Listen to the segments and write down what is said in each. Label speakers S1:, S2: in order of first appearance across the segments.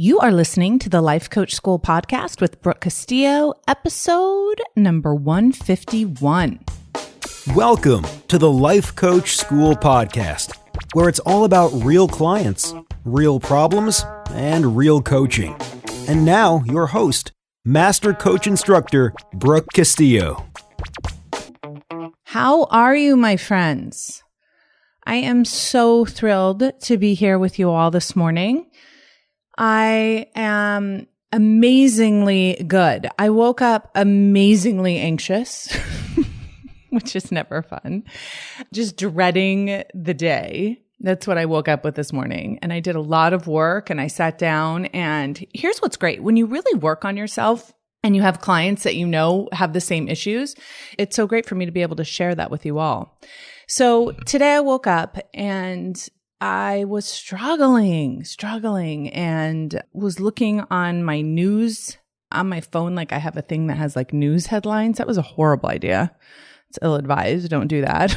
S1: You are listening to the Life Coach School podcast with Brooke Castillo, episode number 151.
S2: Welcome to the Life Coach School podcast, where it's all about real clients, real problems, and real coaching. And now, your host, Master Coach Instructor, Brooke Castillo.
S1: How are you, my friends? I am so thrilled to be here with you all this morning. I am amazingly good. I woke up amazingly anxious, which is never fun, just dreading the day. That's what I woke up with this morning. And I did a lot of work and I sat down, and here's what's great. When you really work on yourself and you have clients that you know have the same issues, it's so great for me to be able to share that with you all. So today I woke up and I was struggling and was looking on my news on my phone. Like I have a thing that has like news headlines. That was a horrible idea. It's ill-advised. Don't do that.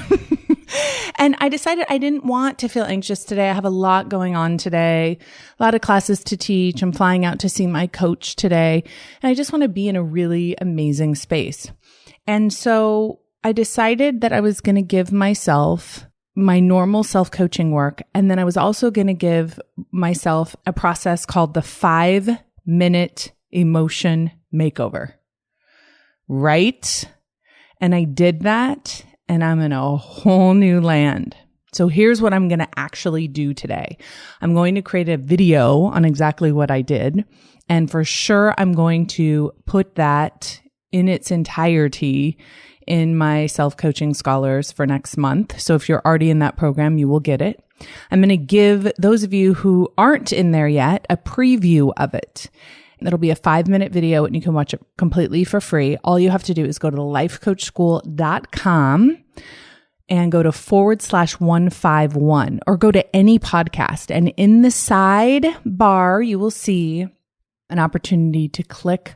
S1: And I decided I didn't want to feel anxious today. I have a lot going on today, a lot of classes to teach. I'm flying out to see my coach today. And I just want to be in a really amazing space. And so I decided that I was going to give myself my normal self-coaching work. And then I was also going to give myself a process called the 5-minute emotion makeover. Right? And I did that, and I'm in a whole new land. So here's what I'm going to actually do today. I'm going to create a video on exactly what I did. And for sure, I'm going to put that in its entirety in my self-coaching scholars for next month. So if you're already in that program, you will get it. I'm going to give those of you who aren't in there yet a preview of it. It'll be a 5-minute video and you can watch it completely for free. All you have to do is go to lifecoachschool.com and go to /151 or go to any podcast. And in the sidebar, you will see an opportunity to click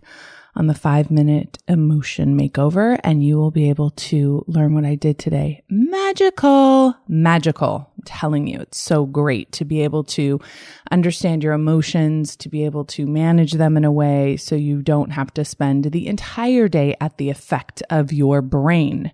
S1: on the 5-minute emotion makeover, and you will be able to learn what I did today. Magical. I'm telling you, it's so great to be able to understand your emotions, to be able to manage them in a way so you don't have to spend the entire day at the effect of your brain.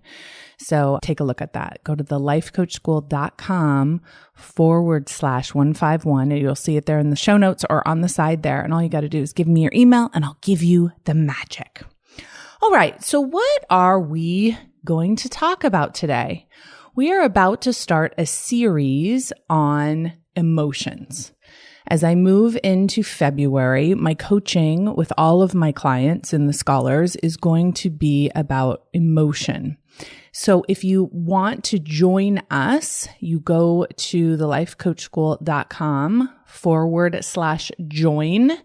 S1: So take a look at that. Go to the lifecoachschool.com /151. And you'll see it there in the show notes or on the side there. And all you got to do is give me your email and I'll give you the magic. All right. So what are we going to talk about today? We are about to start a series on emotions. As I move into February, my coaching with all of my clients and the scholars is going to be about emotion. So if you want to join us, you go to the lifecoachschool.com /join,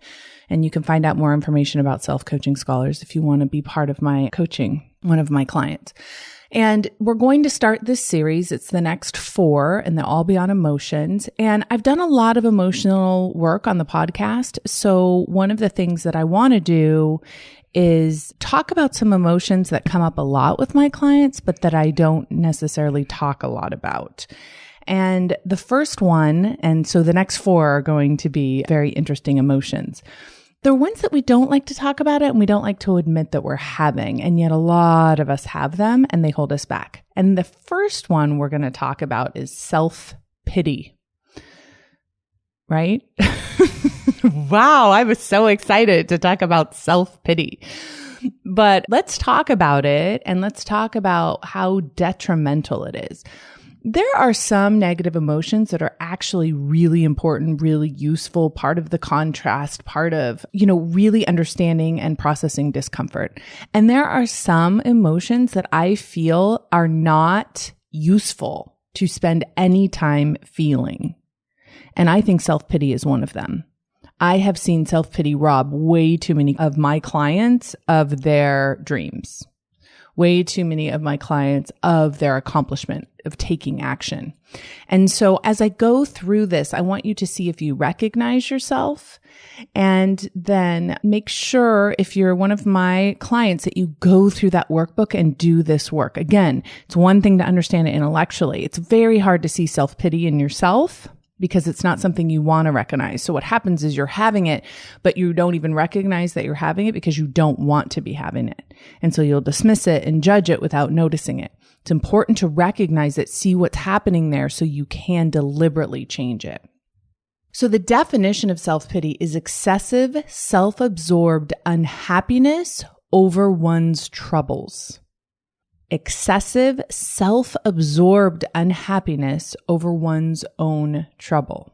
S1: and you can find out more information about self-coaching scholars if you want to be part of my coaching, one of my clients. And we're going to start this series. It's the next 4, and they'll all be on emotions. And I've done a lot of emotional work on the podcast. So one of the things that I want to do is talk about some emotions that come up a lot with my clients, but that I don't necessarily talk a lot about. And the first one, and so the next 4 are going to be very interesting emotions. They're ones that we don't like to talk about it and we don't like to admit that we're having, and yet a lot of us have them and they hold us back. And the first one we're going to talk about is self-pity. Right? Wow, I was so excited to talk about self-pity. But let's talk about it, and let's talk about how detrimental it is. There are some negative emotions that are actually really important, really useful, part of the contrast, part of, really understanding and processing discomfort. And there are some emotions that I feel are not useful to spend any time feeling. And I think self-pity is one of them. I have seen self-pity rob way too many of my clients of their dreams. Way too many of my clients of their accomplishment, of taking action. And so as I go through this, I want you to see if you recognize yourself, and then make sure if you're one of my clients that you go through that workbook and do this work. Again, it's one thing to understand it intellectually. It's very hard to see self-pity in yourself. because it's not something you want to recognize. So what happens is you're having it, but you don't even recognize that you're having it because you don't want to be having it. And so you'll dismiss it and judge it without noticing it. It's important to recognize it, see what's happening there so you can deliberately change it. So the definition of self-pity is excessive, self-absorbed unhappiness over one's troubles. Excessive, self-absorbed unhappiness over one's own trouble.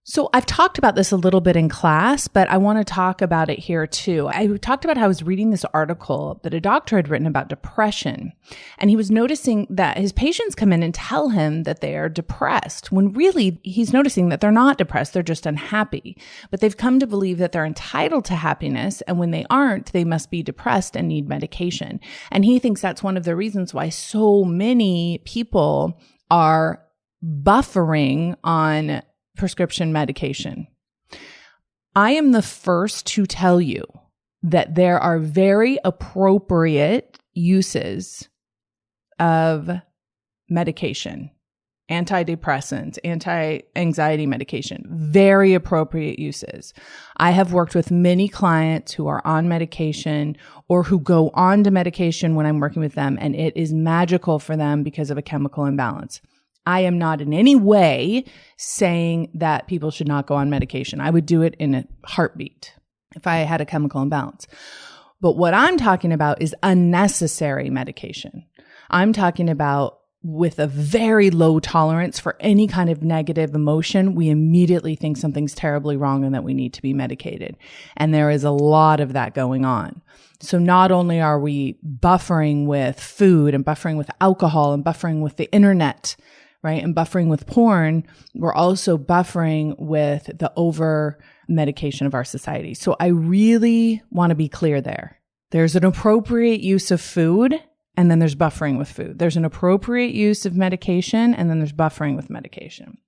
S1: So I've talked about this a little bit in class, but I want to talk about it here too. I talked about how I was reading this article that a doctor had written about depression, and he was noticing that his patients come in and tell him that they are depressed, when really he's noticing that they're not depressed, they're just unhappy. But they've come to believe that they're entitled to happiness, and when they aren't, they must be depressed and need medication. And he thinks that's one of the reasons why so many people are buffering on prescription medication. I am the first to tell you that there are very appropriate uses of medication, antidepressants, anti-anxiety medication, very appropriate uses. I have worked with many clients who are on medication or who go on to medication when I'm working with them, and it is magical for them because of a chemical imbalance. I am not in any way saying that people should not go on medication. I would do it in a heartbeat if I had a chemical imbalance. But what I'm talking about is unnecessary medication. I'm talking about with a very low tolerance for any kind of negative emotion, we immediately think something's terribly wrong and that we need to be medicated. And there is a lot of that going on. So not only are we buffering with food and buffering with alcohol and buffering with the internet, right, and buffering with porn, we're also buffering with the over medication of our society. So I really want to be clear there. There's an appropriate use of food, and then there's buffering with food. There's an appropriate use of medication, and then there's buffering with medication.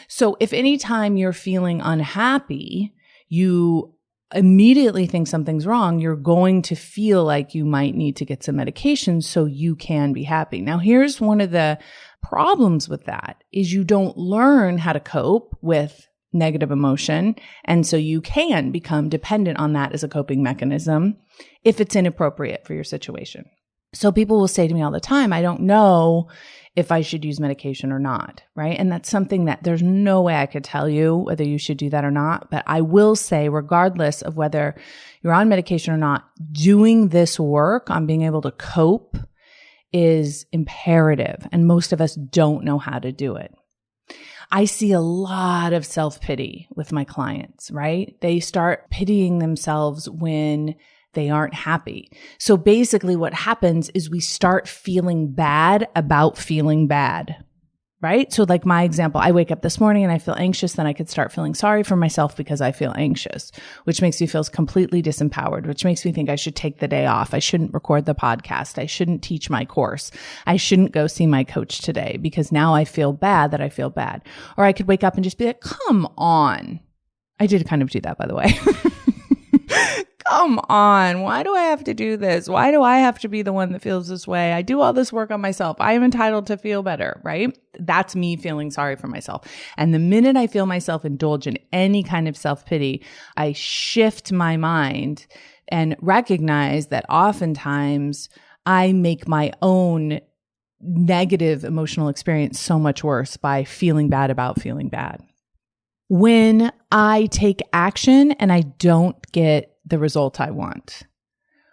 S1: So if anytime you're feeling unhappy, you immediately think something's wrong, you're going to feel like you might need to get some medication so you can be happy. Now, here's one of the problems with that is you don't learn how to cope with negative emotion. And so you can become dependent on that as a coping mechanism if it's inappropriate for your situation. So people will say to me all the time, I don't know if I should use medication or not, right? And that's something that there's no way I could tell you whether you should do that or not. But I will say, regardless of whether you're on medication or not, doing this work on being able to cope is imperative. And most of us don't know how to do it. I see a lot of self-pity with my clients, right? They start pitying themselves when they aren't happy. So basically what happens is we start feeling bad about feeling bad, right? So like my example, I wake up this morning and I feel anxious, then I could start feeling sorry for myself because I feel anxious, which makes me feel completely disempowered, which makes me think I should take the day off. I shouldn't record the podcast. I shouldn't teach my course. I shouldn't go see my coach today because now I feel bad that I feel bad. Or I could wake up and just be like, come on. I did kind of do that, by the way. Come on. Why do I have to do this? Why do I have to be the one that feels this way? I do all this work on myself. I am entitled to feel better, right? That's me feeling sorry for myself. And the minute I feel myself indulge in any kind of self-pity, I shift my mind and recognize that oftentimes I make my own negative emotional experience so much worse by feeling bad about feeling bad. When I take action and I don't get the result I want,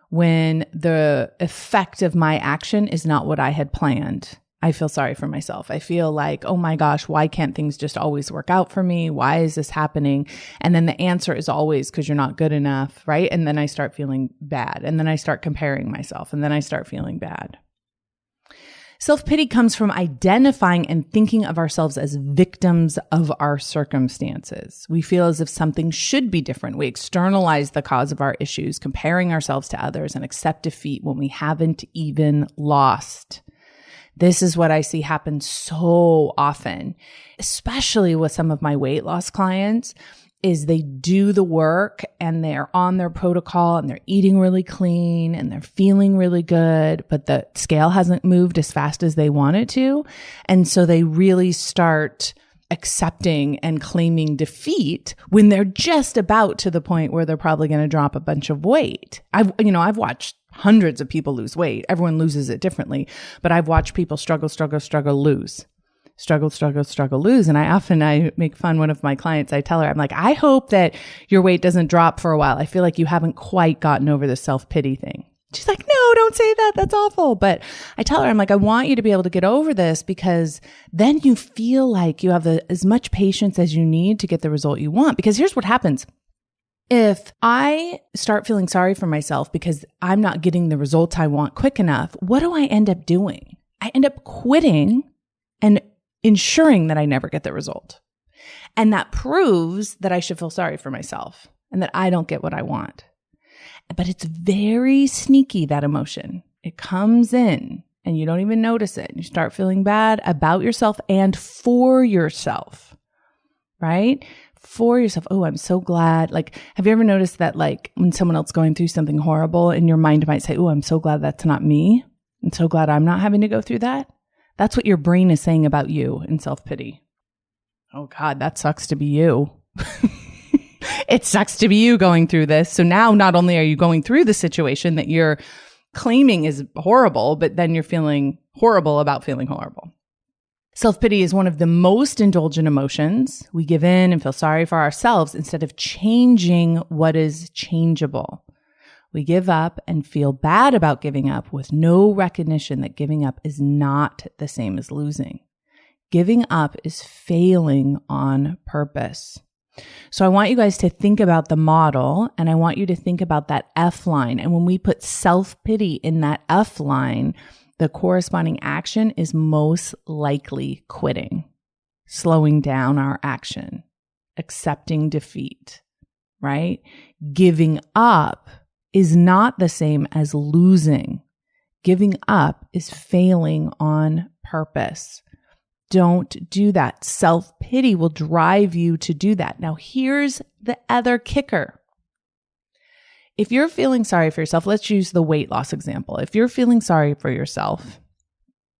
S1: when the effect of my action is not what I had planned, I feel sorry for myself. I feel like, oh my gosh, why can't things just always work out for me? Why is this happening? And then the answer is always because you're not good enough, right? And then I start feeling bad. And then I start comparing myself. And then I start feeling bad. Self-pity comes from identifying and thinking of ourselves as victims of our circumstances. We feel as if something should be different. We externalize the cause of our issues, comparing ourselves to others, and accept defeat when we haven't even lost. This is what I see happen so often, especially with some of my weight loss clients, is they do the work and they're on their protocol and they're eating really clean and they're feeling really good, but the scale hasn't moved as fast as they want it to. And so they really start accepting and claiming defeat when they're just about to the point where they're probably going to drop a bunch of weight. I've watched hundreds of people lose weight. Everyone loses it differently, but I've watched people struggle, lose. Struggle, lose. And I make fun one of my clients. I tell her, I'm like, I hope that your weight doesn't drop for a while. I feel like you haven't quite gotten over the self-pity thing. She's like, no, don't say that. That's awful. But I tell her, I'm like, I want you to be able to get over this because then you feel like you have as much patience as you need to get the result you want. Because here's what happens. If I start feeling sorry for myself because I'm not getting the results I want quick enough, what do I end up doing? I end up quitting and ensuring that I never get the result. And that proves that I should feel sorry for myself and that I don't get what I want. But it's very sneaky, that emotion. It comes in and you don't even notice it. You start feeling bad about yourself and for yourself, right? For yourself. Oh, I'm so glad. Like, have you ever noticed that, like, when someone else going through something horrible and your mind might say, oh, I'm so glad that's not me. I'm so glad I'm not having to go through that. That's what your brain is saying about you in self-pity. Oh God, that sucks to be you. It sucks to be you going through this. So now not only are you going through the situation that you're claiming is horrible, but then you're feeling horrible about feeling horrible. Self-pity is one of the most indulgent emotions. We give in and feel sorry for ourselves instead of changing what is changeable. We give up and feel bad about giving up with no recognition that giving up is not the same as losing. Giving up is failing on purpose. So I want you guys to think about the model, and I want you to think about that F line. And when we put self-pity in that F line, the corresponding action is most likely quitting, slowing down our action, accepting defeat, right? Giving up is not the same as losing. Giving up is failing on purpose. Don't do that. Self-pity will drive you to do that. Now, here's the other kicker. If you're feeling sorry for yourself, let's use the weight loss example. If you're feeling sorry for yourself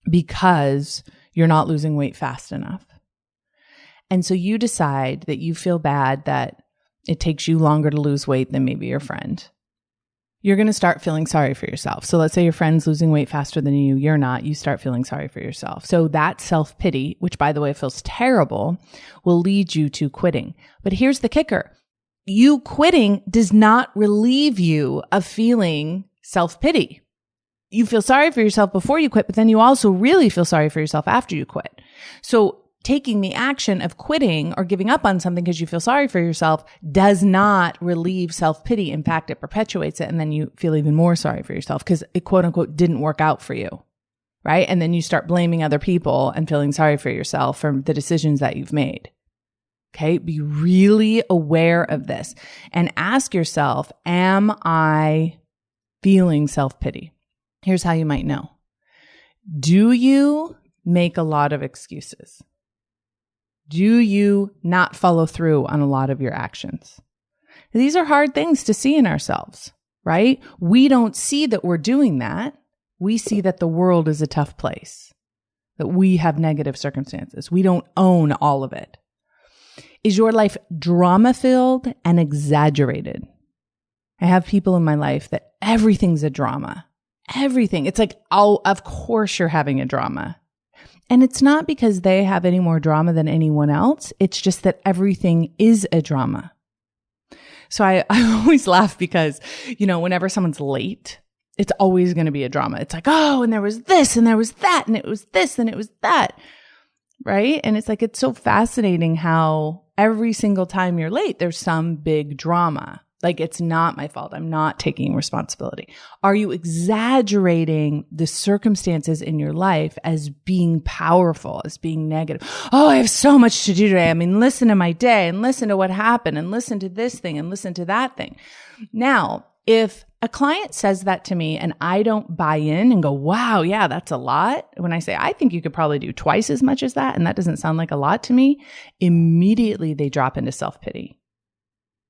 S1: because you're not losing weight fast enough, and so you decide that you feel bad that it takes you longer to lose weight than maybe your friend, you're going to start feeling sorry for yourself. So let's say your friend's losing weight faster than you, you're not, you start feeling sorry for yourself. So that self-pity, which by the way feels terrible, will lead you to quitting. But here's the kicker. You quitting does not relieve you of feeling self-pity. You feel sorry for yourself before you quit, but then you also really feel sorry for yourself after you quit. So taking the action of quitting or giving up on something because you feel sorry for yourself does not relieve self-pity. In fact, it perpetuates it. And then you feel even more sorry for yourself because it quote unquote didn't work out for you. Right. And then you start blaming other people and feeling sorry for yourself for the decisions that you've made. Okay. Be really aware of this and ask yourself, am I feeling self-pity? Here's how you might know. Do you make a lot of excuses? Do you not follow through on a lot of your actions? These are hard things to see in ourselves, right? We don't see that we're doing that. We see that the world is a tough place, that we have negative circumstances. We don't own all of it. Is your life drama-filled and exaggerated? I have people in my life that everything's a drama. Everything. It's like, oh, of course you're having a drama. And it's not because they have any more drama than anyone else. It's just that everything is a drama. So I always laugh because, whenever someone's late, it's always going to be a drama. It's like, oh, and there was this and there was that and it was this and it was that. Right? And it's like, it's so fascinating how every single time you're late, there's some big drama. Like, it's not my fault. I'm not taking responsibility. Are you exaggerating the circumstances in your life as being powerful, as being negative? Oh, I have so much to do today. I mean, listen to my day and listen to what happened and listen to this thing and listen to that thing. Now, if a client says that to me and I don't buy in and go, wow, yeah, that's a lot. When I say, I think you could probably do twice as much as that, and that doesn't sound like a lot to me, immediately they drop into self-pity.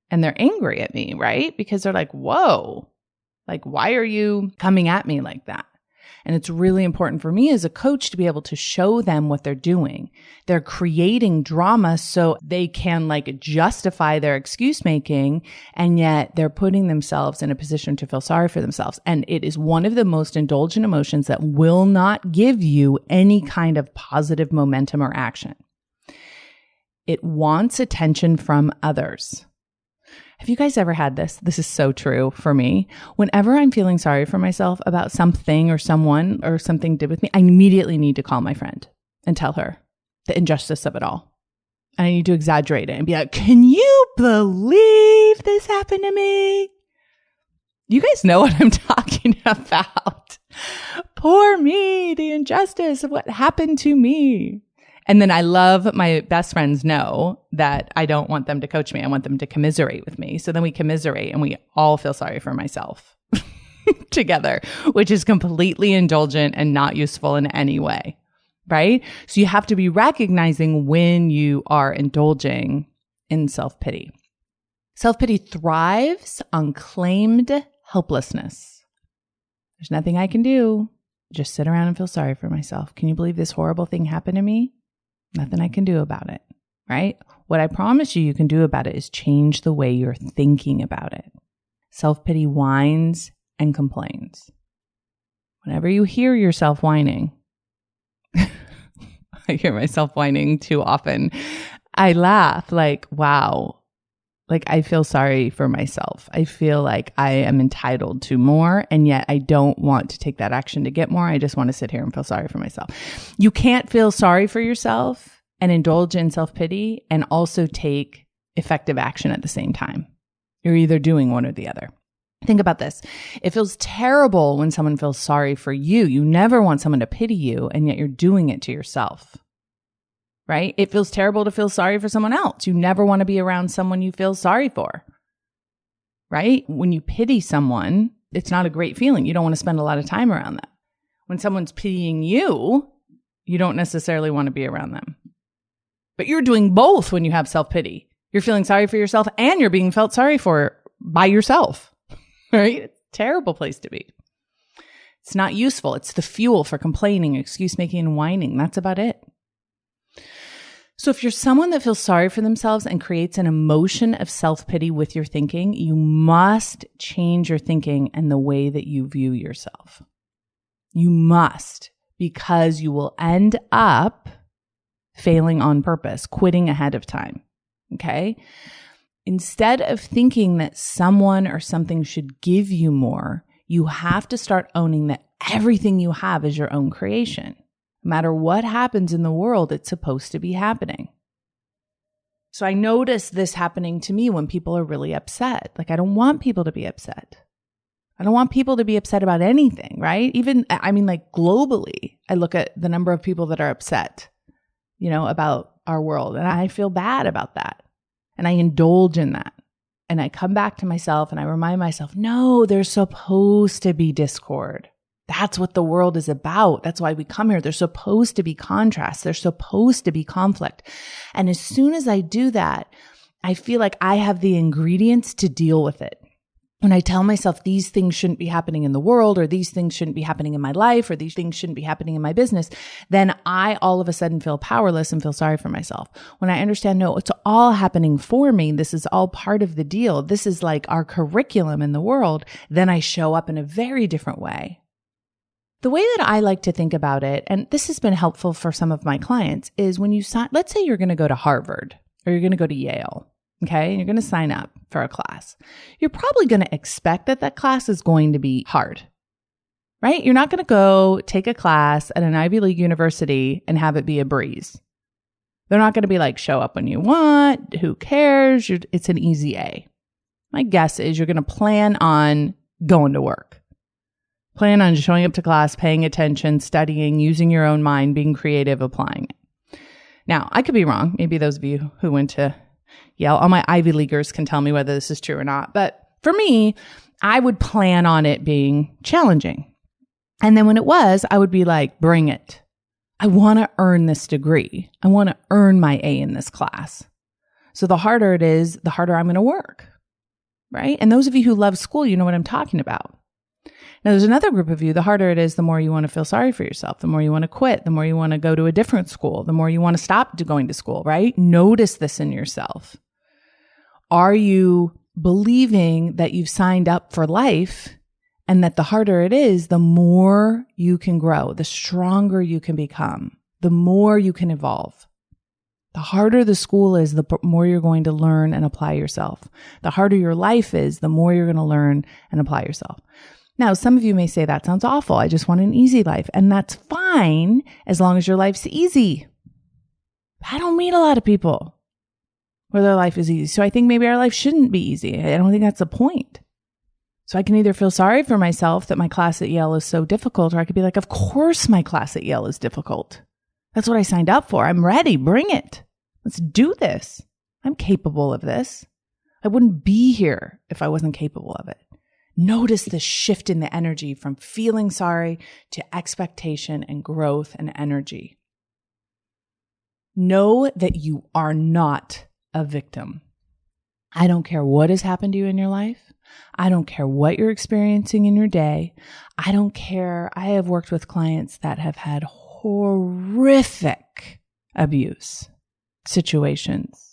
S1: And they're angry at me, right? Because they're like, whoa, like, why are you coming at me like that? And it's really important for me as a coach to be able to show them what they're doing. They're creating drama so they can justify their excuse making, and yet they're putting themselves in a position to feel sorry for themselves. And it is one of the most indulgent emotions that will not give you any kind of positive momentum or action. It wants attention from others. Have you guys ever had this? This is so true for me. Whenever I'm feeling sorry for myself about something or someone or something did with me, I immediately need to call my friend and tell her the injustice of it all. And I need to exaggerate it and be like, can you believe this happened to me? You guys know what I'm talking about. Poor me, the injustice of what happened to me. And then I love my best friends know that I don't want them to coach me. I want them to commiserate with me. So then we commiserate and we all feel sorry for myself together, which is completely indulgent and not useful in any way, right? So you have to be recognizing when you are indulging in self-pity. Self-pity thrives on claimed helplessness. There's nothing I can do. Just sit around and feel sorry for myself. Can you believe this horrible thing happened to me? Nothing I can do about it, right? What I promise you can do about it is change the way you're thinking about it. Self-pity whines and complains. Whenever you hear yourself whining, I hear myself whining too often, I laugh wow. I feel sorry for myself. I feel like I am entitled to more, and yet I don't want to take that action to get more. I just want to sit here and feel sorry for myself. You can't feel sorry for yourself and indulge in self-pity and also take effective action at the same time. You're either doing one or the other. Think about this. It feels terrible when someone feels sorry for you. You never want someone to pity you, and yet you're doing it to yourself. Right? It feels terrible to feel sorry for someone else. You never want to be around someone you feel sorry for. Right? When you pity someone, it's not a great feeling. You don't want to spend a lot of time around them. When someone's pitying you, you don't necessarily want to be around them. But you're doing both when you have self-pity. You're feeling sorry for yourself and you're being felt sorry for by yourself. Right? It's a terrible place to be. It's not useful. It's the fuel for complaining, excuse making, and whining. That's about it. So if you're someone that feels sorry for themselves and creates an emotion of self-pity with your thinking, you must change your thinking and the way that you view yourself. You must, because you will end up failing on purpose, quitting ahead of time. Okay? Instead of thinking that someone or something should give you more, you have to start owning that everything you have is your own creation. No matter what happens in the world, it's supposed to be happening. So I notice this happening to me when people are really upset. I don't want people to be upset. I don't want people to be upset about anything, right? Globally, I look at the number of people that are upset, about our world, and I feel bad about that. And I indulge in that. And I come back to myself and I remind myself, no, there's supposed to be discord. That's what the world is about. That's why we come here. There's supposed to be contrast. There's supposed to be conflict. And as soon as I do that, I feel like I have the ingredients to deal with it. When I tell myself these things shouldn't be happening in the world, or these things shouldn't be happening in my life, or these things shouldn't be happening in my business, then I all of a sudden feel powerless and feel sorry for myself. When I understand, no, it's all happening for me. This is all part of the deal. This is like our curriculum in the world. Then I show up in a very different way. The way that I like to think about it, and this has been helpful for some of my clients, is when you sign, let's say you're going to go to Harvard or you're going to go to Yale, okay, and you're going to sign up for a class. You're probably going to expect that that class is going to be hard, right? You're not going to go take a class at an Ivy League university and have it be a breeze. They're not going to be like, show up when you want, who cares? It's an easy A. My guess is you're going to plan on going to work. Plan on showing up to class, paying attention, studying, using your own mind, being creative, applying it. Now, I could be wrong. Maybe those of you who went to Yale, all my Ivy Leaguers can tell me whether this is true or not. But for me, I would plan on it being challenging. And then when it was, I would be like, bring it. I want to earn this degree. I want to earn my A in this class. So the harder it is, the harder I'm going to work, right? And those of you who love school, you know what I'm talking about. Now, there's another group of you, the harder it is, the more you want to feel sorry for yourself, the more you want to quit, the more you want to go to a different school, the more you want to stop going to school, right? Notice this in yourself. Are you believing that you've signed up for life and that the harder it is, the more you can grow, the stronger you can become, the more you can evolve? The harder the school is, the more you're going to learn and apply yourself. The harder your life is, the more you're going to learn and apply yourself. Now, some of you may say, that sounds awful. I just want an easy life. And that's fine as long as your life's easy. I don't meet a lot of people where their life is easy. So I think maybe our life shouldn't be easy. I don't think that's the point. So I can either feel sorry for myself that my class at Yale is so difficult, or I could be like, of course my class at Yale is difficult. That's what I signed up for. I'm ready. Bring it. Let's do this. I'm capable of this. I wouldn't be here if I wasn't capable of it. Notice the shift in the energy from feeling sorry to expectation and growth and energy. Know that you are not a victim. I don't care what has happened to you in your life. I don't care what you're experiencing in your day. I don't care. I have worked with clients that have had horrific abuse situations.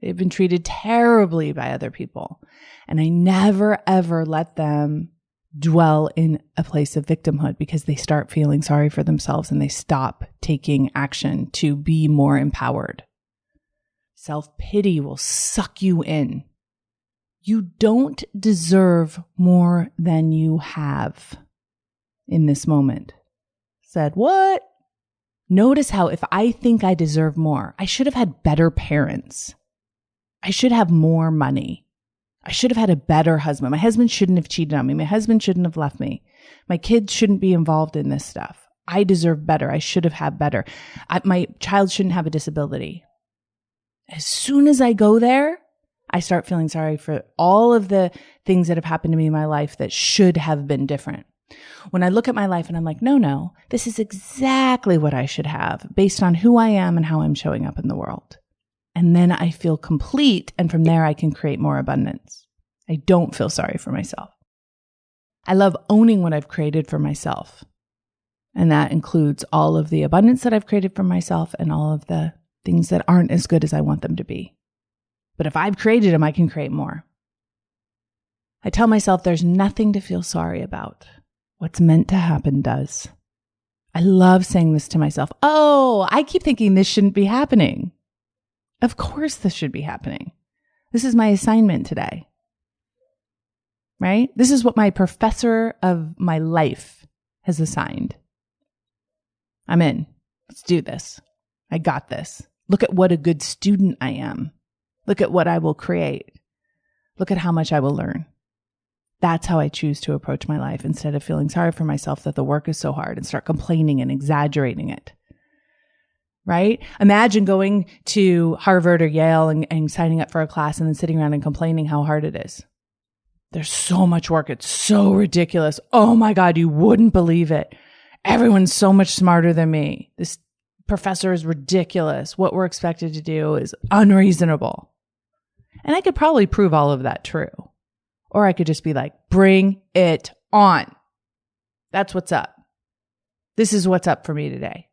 S1: They've been treated terribly by other people. And I never, ever let them dwell in a place of victimhood, because they start feeling sorry for themselves and they stop taking action to be more empowered. Self-pity will suck you in. You don't deserve more than you have in this moment. Said, what? Notice how if I think I deserve more, I should have had better parents. I should have more money. I should have had a better husband. My husband shouldn't have cheated on me. My husband shouldn't have left me. My kids shouldn't be involved in this stuff. I deserve better. I should have had better. My child shouldn't have a disability. As soon as I go there, I start feeling sorry for all of the things that have happened to me in my life that should have been different. When I look at my life and I'm like, no, this is exactly what I should have based on who I am and how I'm showing up in the world. And then I feel complete. And from there, I can create more abundance. I don't feel sorry for myself. I love owning what I've created for myself. And that includes all of the abundance that I've created for myself and all of the things that aren't as good as I want them to be. But if I've created them, I can create more. I tell myself there's nothing to feel sorry about. What's meant to happen does. I love saying this to myself. Oh, I keep thinking this shouldn't be happening. Of course this should be happening. This is my assignment today. Right? This is what my professor of my life has assigned. I'm in. Let's do this. I got this. Look at what a good student I am. Look at what I will create. Look at how much I will learn. That's how I choose to approach my life instead of feeling sorry for myself that the work is so hard and start complaining and exaggerating it. Right? Imagine going to Harvard or Yale and signing up for a class and then sitting around and complaining how hard it is. There's so much work. It's so ridiculous. Oh my God, you wouldn't believe it. Everyone's so much smarter than me. This professor is ridiculous. What we're expected to do is unreasonable. And I could probably prove all of that true. Or I could just be like, bring it on. That's what's up. This is what's up for me today.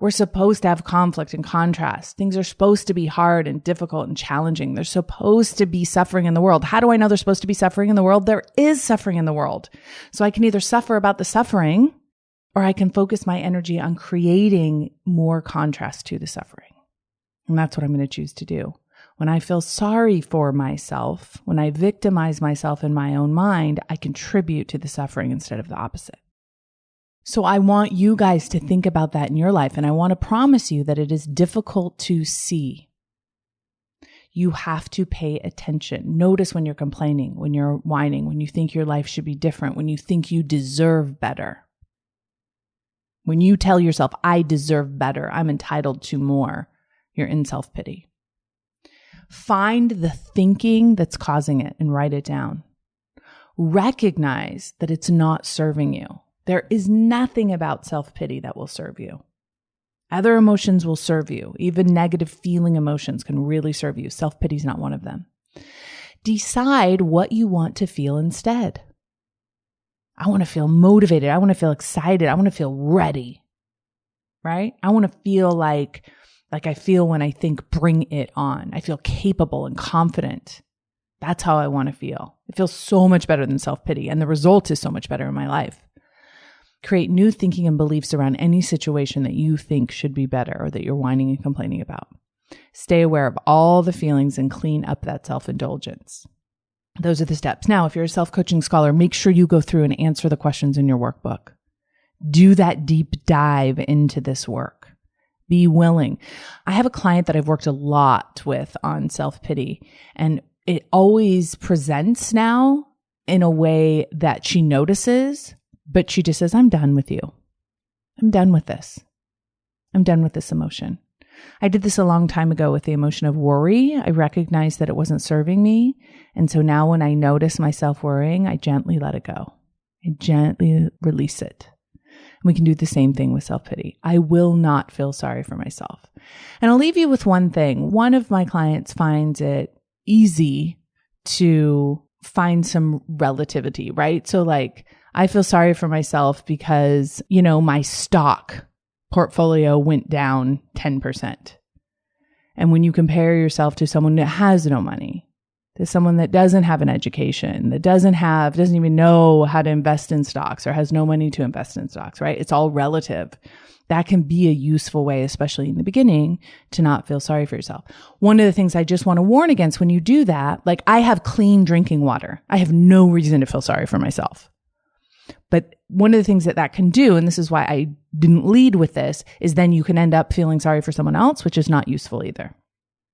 S1: We're supposed to have conflict and contrast. Things are supposed to be hard and difficult and challenging. There's supposed to be suffering in the world. How do I know there's supposed to be suffering in the world? There is suffering in the world. So I can either suffer about the suffering, or I can focus my energy on creating more contrast to the suffering. And that's what I'm going to choose to do. When I feel sorry for myself, when I victimize myself in my own mind, I contribute to the suffering instead of the opposite. So I want you guys to think about that in your life. And I want to promise you that it is difficult to see. You have to pay attention. Notice when you're complaining, when you're whining, when you think your life should be different, when you think you deserve better. When you tell yourself, I deserve better, I'm entitled to more, you're in self-pity. Find the thinking that's causing it and write it down. Recognize that it's not serving you. There is nothing about self-pity that will serve you. Other emotions will serve you. Even negative feeling emotions can really serve you. Self-pity is not one of them. Decide what you want to feel instead. I want to feel motivated. I want to feel excited. I want to feel ready, right? I want to feel like I feel when I think bring it on. I feel capable and confident. That's how I want to feel. It feels so much better than self-pity, and the result is so much better in my life. Create new thinking and beliefs around any situation that you think should be better or that you're whining and complaining about. Stay aware of all the feelings and clean up that self-indulgence. Those are the steps. Now, if you're a self-coaching scholar, make sure you go through and answer the questions in your workbook. Do that deep dive into this work. Be willing. I have a client that I've worked a lot with on self-pity, and it always presents now in a way that she notices, but she just says, I'm done with you. I'm done with this. I'm done with this emotion. I did this a long time ago with the emotion of worry. I recognized that it wasn't serving me. And so now when I notice myself worrying, I gently let it go. I gently release it. And we can do the same thing with self-pity. I will not feel sorry for myself. And I'll leave you with one thing. One of my clients finds it easy to find some relativity, right? So like, I feel sorry for myself because, my stock portfolio went down 10%. And when you compare yourself to someone that has no money, to someone that doesn't have an education, that doesn't even know how to invest in stocks or has no money to invest in stocks, right? It's all relative. That can be a useful way, especially in the beginning, to not feel sorry for yourself. One of the things I just want to warn against when you do that, like I have clean drinking water. I have no reason to feel sorry for myself. But one of the things that can do, and this is why I didn't lead with this, is then you can end up feeling sorry for someone else, which is not useful either.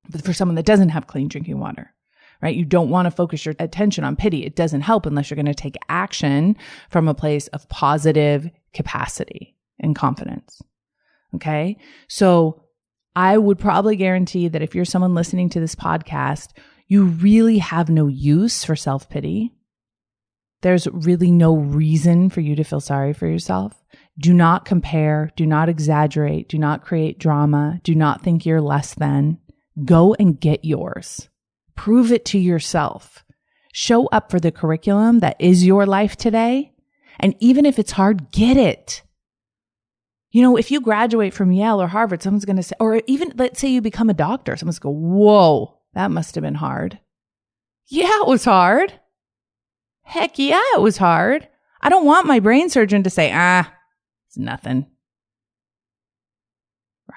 S1: But for someone that doesn't have clean drinking water, right? You don't want to focus your attention on pity. It doesn't help unless you're going to take action from a place of positive capacity and confidence. Okay. So I would probably guarantee that if you're someone listening to this podcast, you really have no use for self-pity. There's really no reason for you to feel sorry for yourself. Do not compare. Do not exaggerate. Do not create drama. Do not think you're less than. Go and get yours. Prove it to yourself. Show up for the curriculum that is your life today. And even if it's hard, get it. If you graduate from Yale or Harvard, someone's going to say, or even let's say you become a doctor, someone's going to go, whoa, that must have been hard. Yeah, it was hard. Heck yeah, it was hard. I don't want my brain surgeon to say, it's nothing.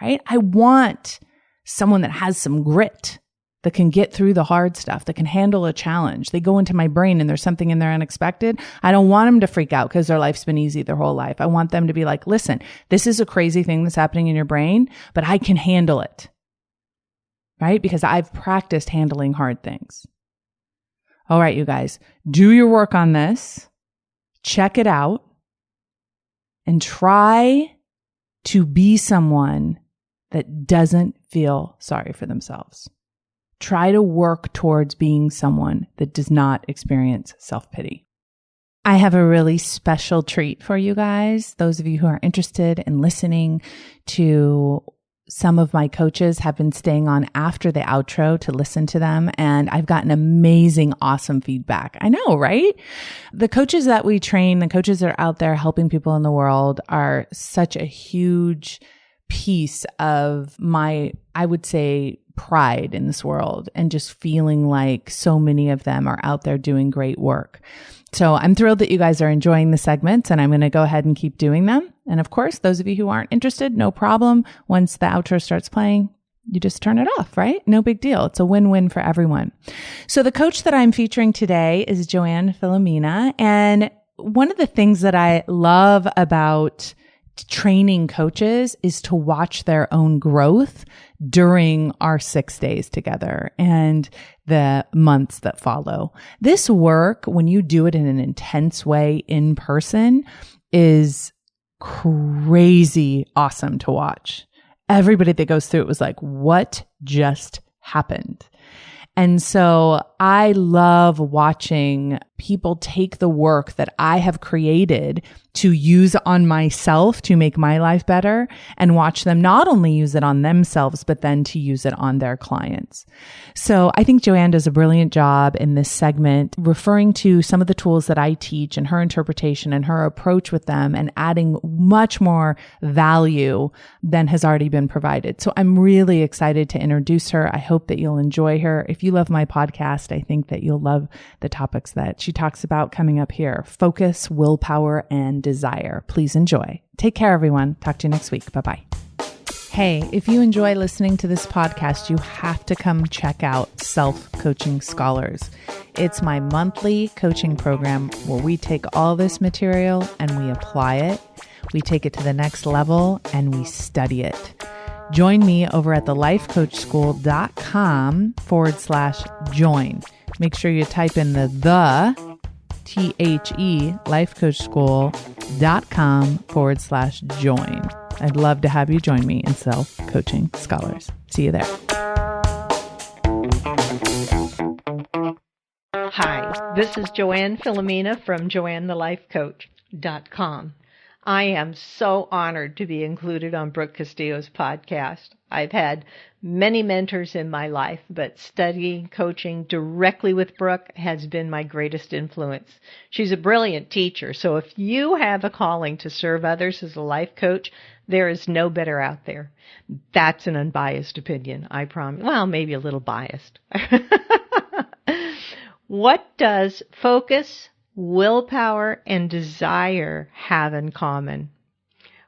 S1: Right? I want someone that has some grit, that can get through the hard stuff, that can handle a challenge. They go into my brain and there's something in there unexpected. I don't want them to freak out because their life's been easy their whole life. I want them to be like, listen, this is a crazy thing that's happening in your brain, but I can handle it. Right? Because I've practiced handling hard things. All right, you guys, do your work on this, check it out, and try to be someone that doesn't feel sorry for themselves. Try to work towards being someone that does not experience self-pity. I have a really special treat for you guys. Those of you who are interested in listening to some of my coaches have been staying on after the outro to listen to them, and I've gotten amazing, awesome feedback. I know, right? The coaches that we train, the coaches that are out there helping people in the world are such a huge piece of my, I would say, pride in this world, and just feeling like so many of them are out there doing great work. So I'm thrilled that you guys are enjoying the segments, and I'm going to go ahead and keep doing them. And of course, those of you who aren't interested, no problem. Once the outro starts playing, you just turn it off, right? No big deal. It's a win-win for everyone. So the coach that I'm featuring today is Joann Philomena. And one of the things that I love about training coaches is to watch their own growth during our 6 days together and the months that follow. This work, when you do it in an intense way in person, is crazy awesome to watch. Everybody that goes through it was like, what just happened? And so I love watching people take the work that I have created to use on myself to make my life better, and watch them not only use it on themselves, but then to use it on their clients. So I think Joann does a brilliant job in this segment, referring to some of the tools that I teach and her interpretation and her approach with them, and adding much more value than has already been provided. So I'm really excited to introduce her. I hope that you'll enjoy her. If you love my podcast, I think that you'll love the topics that she talks about coming up here: focus, willpower, and desire. Please enjoy. Take care, everyone. Talk to you next week. Bye-bye. Hey, if you enjoy listening to this podcast, you have to come check out Self-Coaching Scholars. It's my monthly coaching program where we take all this material and we apply it. We take it to the next level and we study it. Join me over at thelifecoachschool.com/join. Make sure you type in the THE lifecoachschool.com/join. I'd love to have you join me in Self-Coaching Scholars. See you there.
S3: Hi, this is Joann Philomena from JoannTheLifeCoach.com. I am so honored to be included on Brooke Castillo's podcast. I've had many mentors in my life, but studying coaching directly with Brooke has been my greatest influence. She's a brilliant teacher, so if you have a calling to serve others as a life coach, there is no better out there. That's an unbiased opinion, I promise. Well, maybe a little biased. What does focus, willpower, and desire have in common?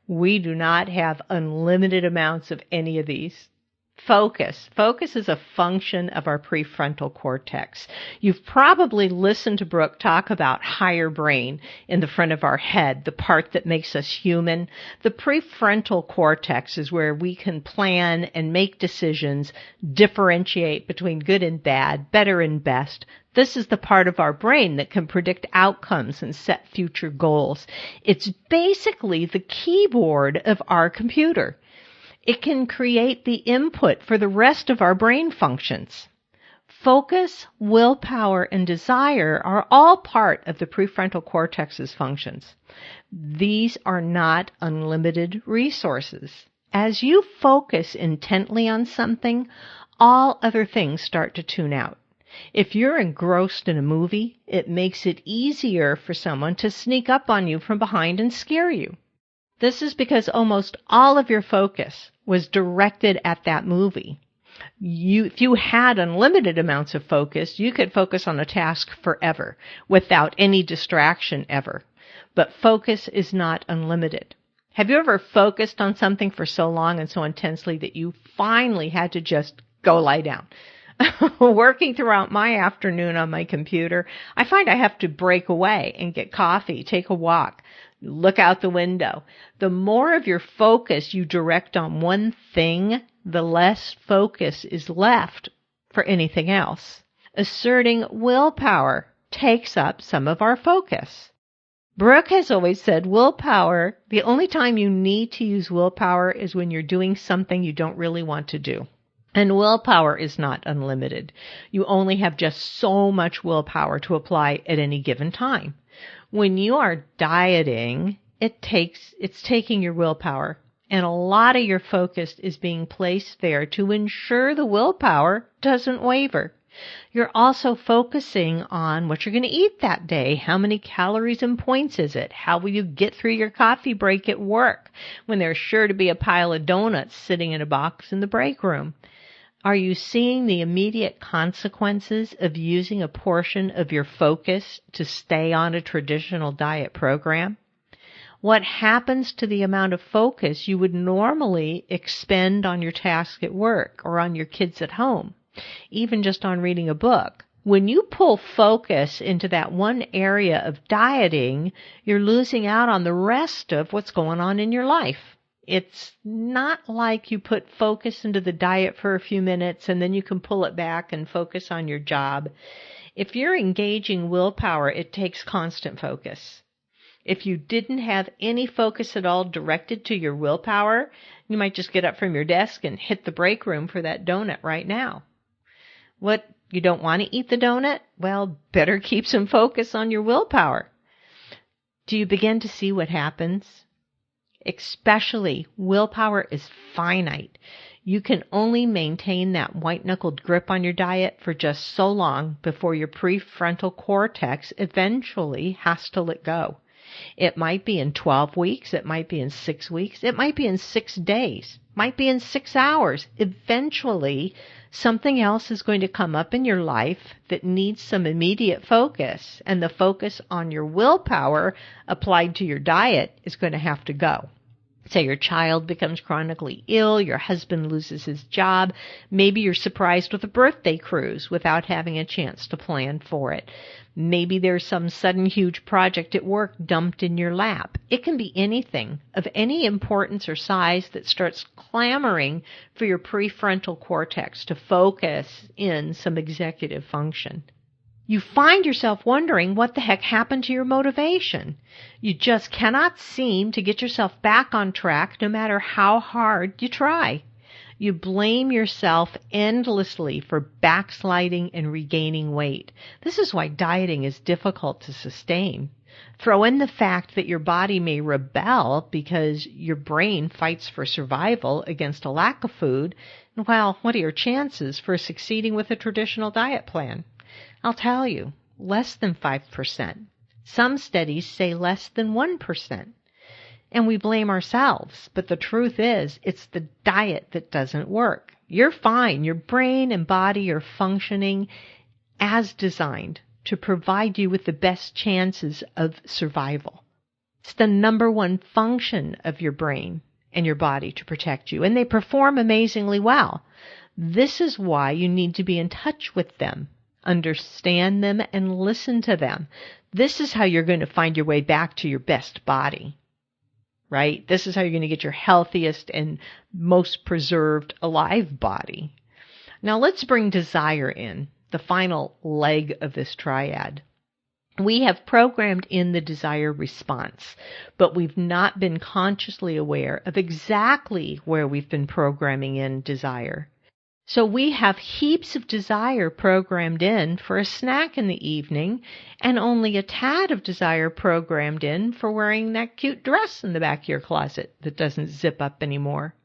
S3: We do not have unlimited amounts of any of these. Focus. Focus is a function of our prefrontal cortex. You've probably listened to Brooke talk about higher brain in the front of our head, the part that makes us human. The prefrontal cortex is where we can plan and make decisions, differentiate between good and bad, better and best. This is the part of our brain that can predict outcomes and set future goals. It's basically the keyboard of our computer. It can create the input for the rest of our brain functions. Focus, willpower, and desire are all part of the prefrontal cortex's functions. These are not unlimited resources. As you focus intently on something, all other things start to tune out. If you're engrossed in a movie, it makes it easier for someone to sneak up on you from behind and scare you. This is because almost all of your focus was directed at that movie. If you had unlimited amounts of focus, you could focus on a task forever without any distraction ever. But focus is not unlimited. Have you ever focused on something for so long and so intensely that you finally had to just go lie down? Working throughout my afternoon on my computer, I find I have to break away and get coffee, take a walk, look out the window. The more of your focus you direct on one thing, the less focus is left for anything else. Asserting willpower takes up some of our focus. Brooke has always said willpower, the only time you need to use willpower is when you're doing something you don't really want to do. And willpower is not unlimited. You only have just so much willpower to apply at any given time. When you are dieting, it's taking your willpower, and a lot of your focus is being placed there to ensure the willpower doesn't waver. You're also focusing on what you're going to eat that day. How many calories and points is it? How will you get through your coffee break at work when there's sure to be a pile of donuts sitting in a box in the break room? Are you seeing the immediate consequences of using a portion of your focus to stay on a traditional diet program? What happens to the amount of focus you would normally expend on your task at work or on your kids at home, even just on reading a book? When you pull focus into that one area of dieting, you're losing out on the rest of what's going on in your life. It's not like you put focus into the diet for a few minutes and then you can pull it back and focus on your job. If you're engaging willpower, it takes constant focus. If you didn't have any focus at all directed to your willpower, you might just get up from your desk and hit the break room for that donut right now. What You don't want to eat the donut? Well, better keep some focus on your willpower. Do you begin to see what happens? Especially, willpower is finite. You can only maintain that white-knuckled grip on your diet for just so long before your prefrontal cortex eventually has to let go. It might be in 12 weeks, it might be in 6 weeks, it might be in 6 days, might be in 6 hours. Eventually, something else is going to come up in your life that needs some immediate focus, and the focus on your willpower applied to your diet is going to have to go. Say your child becomes chronically ill, your husband loses his job, maybe you're surprised with a birthday cruise without having a chance to plan for it. Maybe there's some sudden huge project at work dumped in your lap. It can be anything of any importance or size that starts clamoring for your prefrontal cortex to focus in some executive function. You find yourself wondering what the heck happened to your motivation. You just cannot seem to get yourself back on track no matter how hard you try. You blame yourself endlessly for backsliding and regaining weight. This is why dieting is difficult to sustain. Throw in the fact that your body may rebel because your brain fights for survival against a lack of food. Well, what are your chances for succeeding with a traditional diet plan? I'll tell you, less than 5%. Some studies say less than 1%. And we blame ourselves, but the truth is, it's the diet that doesn't work. You're fine. Your brain and body are functioning as designed to provide you with the best chances of survival. It's the number one function of your brain and your body to protect you, and they perform amazingly well. This is why you need to be in touch with them. Understand them and listen to them. This is how you're going to find your way back to your best body, right? This is how you're going to get your healthiest and most preserved alive body. Now let's bring desire in, the final leg of this triad. We have programmed in the desire response, but we've not been consciously aware of exactly where we've been programming in desire. So we have heaps of desire programmed in for a snack in the evening and only a tad of desire programmed in for wearing that cute dress in the back of your closet that doesn't zip up anymore.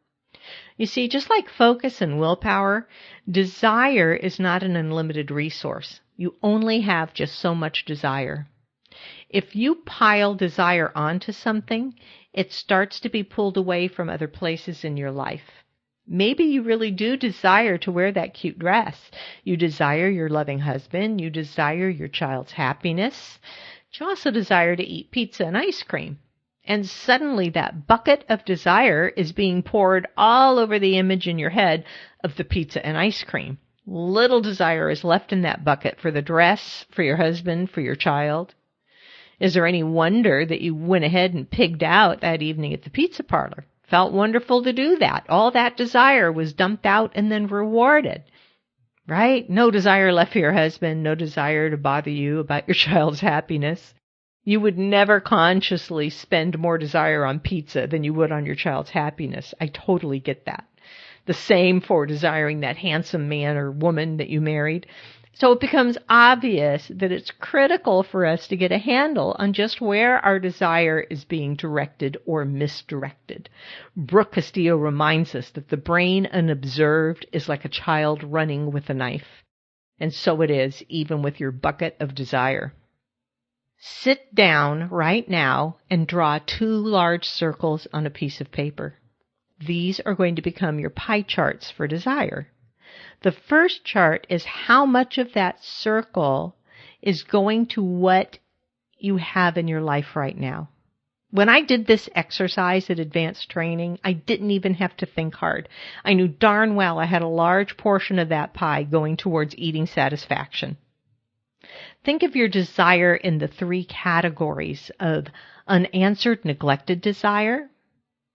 S3: You see, just like focus and willpower, desire is not an unlimited resource. You only have just so much desire. If you pile desire onto something, it starts to be pulled away from other places in your life. Maybe you really do desire to wear that cute dress. You desire your loving husband. You desire your child's happiness. But you also desire to eat pizza and ice cream. And suddenly that bucket of desire is being poured all over the image in your head of the pizza and ice cream. Little desire is left in that bucket for the dress, for your husband, for your child. Is there any wonder that you went ahead and pigged out that evening at the pizza parlor? Felt wonderful to do that. All that desire was dumped out and then rewarded, right? No desire left for your husband, no desire to bother you about your child's happiness. You would never consciously spend more desire on pizza than you would on your child's happiness. I totally get that. The same for desiring that handsome man or woman that you married. So it becomes obvious that it's critical for us to get a handle on just where our desire is being directed or misdirected. Brooke Castillo reminds us that the brain unobserved is like a child running with a knife. And so it is even with your bucket of desire. Sit down right now and draw 2 large circles on a piece of paper. These are going to become your pie charts for desire. The first chart is how much of that circle is going to what you have in your life right now. When I did this exercise at advanced training, I didn't even have to think hard. I knew darn well I had a large portion of that pie going towards eating satisfaction. Think of your desire in the 3 categories of unanswered, neglected desire,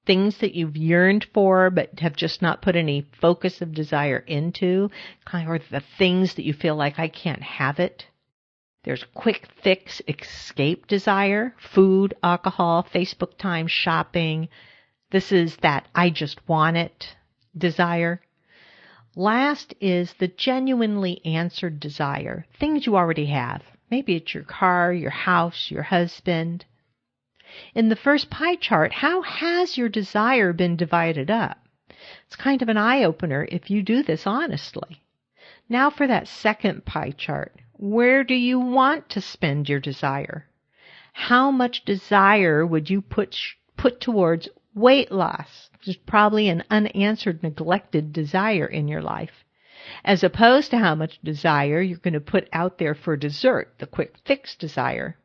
S3: things that you've yearned for but have just not put any focus of desire into, or the things that you feel like I can't have it. There's quick fix, escape desire, food, alcohol, Facebook time, shopping. This is that I just want it desire. Last is the genuinely answered desire, things you already have. Maybe it's your car, your house, your husband. In the first pie chart, how has your desire been divided up? It's kind of an eye-opener if you do this honestly. Now for that second pie chart. Where do you want to spend your desire? How much desire would you put towards weight loss? There's probably an unanswered, neglected desire in your life, as opposed to how much desire you're going to put out there for dessert, the quick fix desire.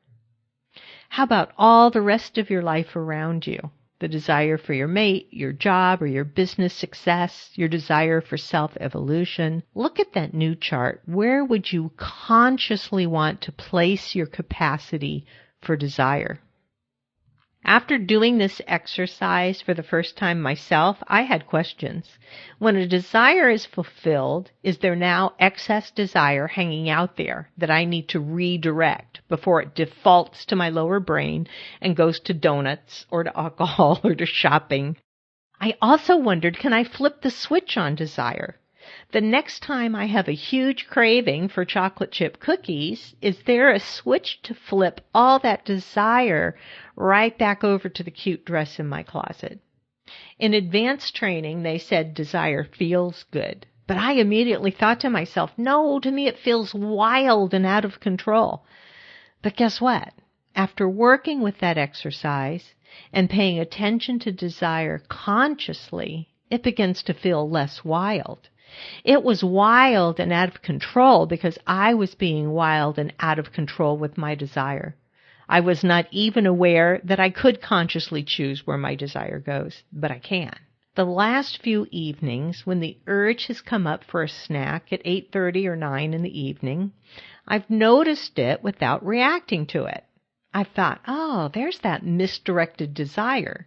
S3: How about all the rest of your life around you? The desire for your mate, your job, or your business success, your desire for self-evolution. Look at that new chart. Where would you consciously want to place your capacity for desire? After doing this exercise for the first time myself, I had questions. When a desire is fulfilled, is there now excess desire hanging out there that I need to redirect before it defaults to my lower brain and goes to donuts or to alcohol or to shopping? I also wondered, can I flip the switch on desire? The next time I have a huge craving for chocolate chip cookies, is there a switch to flip all that desire right back over to the cute dress in my closet? In advanced training, they said desire feels good. But I immediately thought to myself, no, to me it feels wild and out of control. But guess what? After working with that exercise and paying attention to desire consciously, it begins to feel less wild. It was wild and out of control because I was being wild and out of control with my desire. I was not even aware that I could consciously choose where my desire goes, but I can. The last few evenings, when the urge has come up for a snack at 8:30 or 9 in the evening, I've noticed it without reacting to it. I thought, oh, there's that misdirected desire.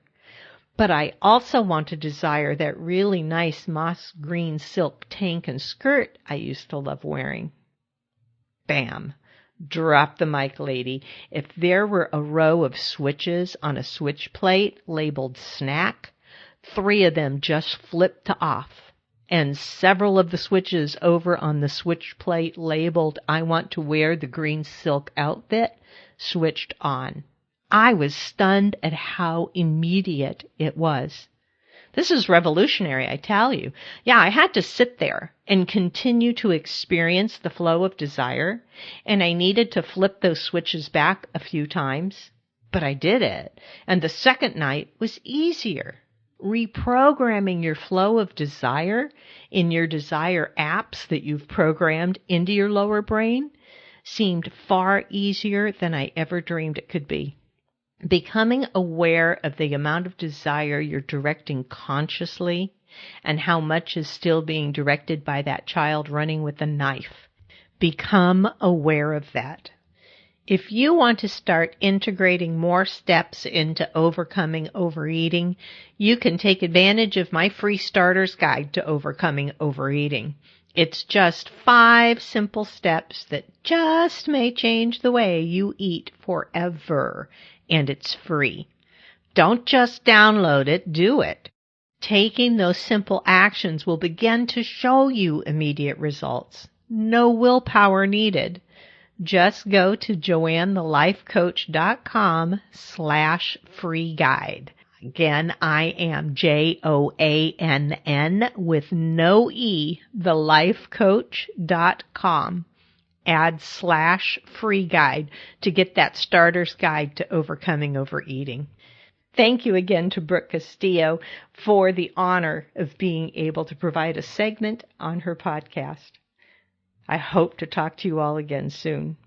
S3: But I also want to desire that really nice moss green silk tank and skirt I used to love wearing. Bam. Drop the mic, lady. If there were a row of switches on a switch plate labeled snack, 3 of them just flipped to off, and several of the switches over on the switch plate labeled I want to wear the green silk outfit switched on. I was stunned at how immediate it was. This is revolutionary, I tell you. Yeah, I had to sit there and continue to experience the flow of desire, and I needed to flip those switches back a few times, but I did it, and the second night was easier. Reprogramming your flow of desire in your desire apps that you've programmed into your lower brain seemed far easier than I ever dreamed it could be. Becoming aware of the amount of desire you're directing consciously and how much is still being directed by that child running with a knife. Become aware of that. If you want to start integrating more steps into overcoming overeating, you can take advantage of my free starter's guide to overcoming overeating. It's just 5 simple steps that just may change the way you eat forever. And it's free. Don't just download it, do it. Taking those simple actions will begin to show you immediate results. No willpower needed. Just go to joannthelifecoach.com/free guide. Again, I am JOANN with no E, thelifecoach.com. Add /free guide to get that starter's guide to overcoming overeating. Thank you again to Brooke Castillo for the honor of being able to provide a segment on her podcast. I hope to talk to you all again soon.